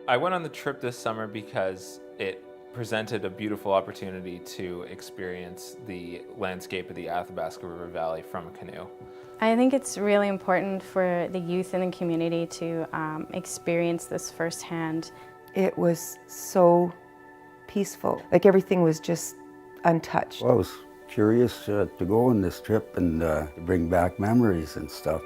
I went on the trip this summer because it presented a beautiful opportunity to experience the landscape of the Athabasca River Valley from a canoe. I think it's really important for the youth in the community to experience this firsthand. It was so peaceful, like everything was just untouched. Well, I was curious to go on this trip and to bring back memories and stuff.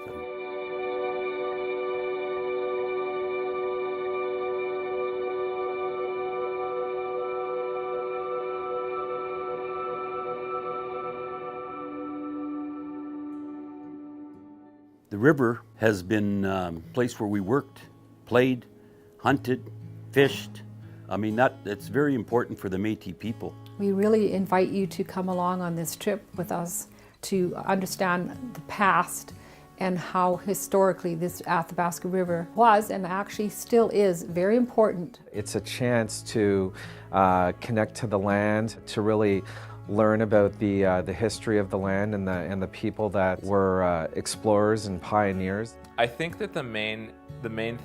The river has been a place where we worked, played, hunted, fished. I mean, it's very important for the Métis people. We really invite you to come along on this trip with us to understand the past and how historically this Athabasca River was and actually still is very important. It's a chance to connect to the land, to really learn about the history of the land and the people that were explorers and pioneers. I think that the main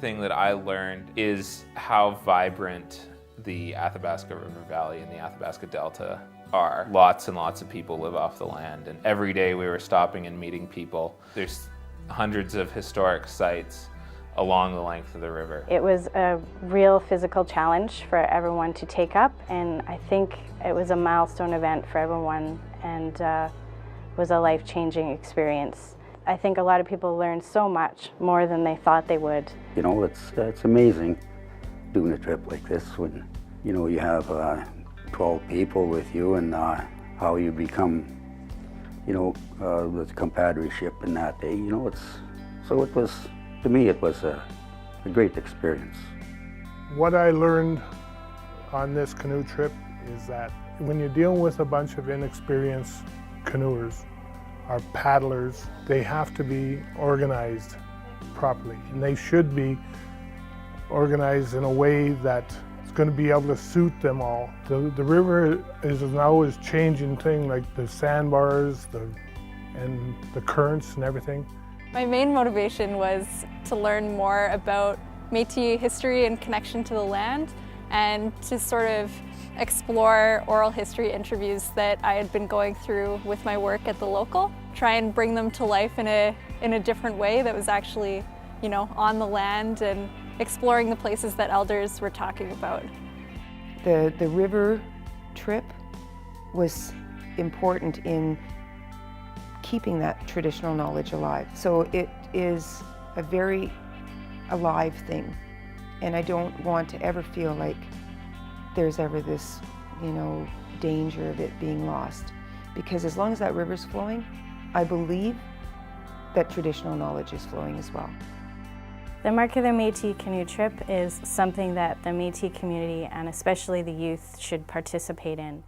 thing that I learned is how vibrant the Athabasca River Valley and the Athabasca Delta are. Lots and lots of people live off the land, and every day we were stopping and meeting people. There's hundreds of historic sites along the length of the river. It was a real physical challenge for everyone to take up, and I think it was a milestone event for everyone and was a life-changing experience. I think a lot of people learned so much more than they thought they would. You know, it's amazing doing a trip like this when, you know, you have 12 people with you and how you become, you know, the compadreship in that day. You know, to me, it was a great experience. What I learned on this canoe trip is that when you're dealing with a bunch of inexperienced canoers or paddlers, they have to be organized properly, and they should be organized in a way that is going to be able to suit them all. The river is an always changing thing, like the sandbars and the currents and everything. My main motivation was to learn more about Métis history and connection to the land, and to sort of explore oral history interviews that I had been going through with my work at the local. Try and bring them to life in a different way that was actually, you know, on the land and exploring the places that elders were talking about. The river trip was important in keeping that traditional knowledge alive. So it is a very alive thing, and I don't want to ever feel like there's ever this, you know, danger of it being lost. Because as long as that river's flowing, I believe that traditional knowledge is flowing as well. The Mark of the Métis canoe trip is something that the Métis community and especially the youth should participate in.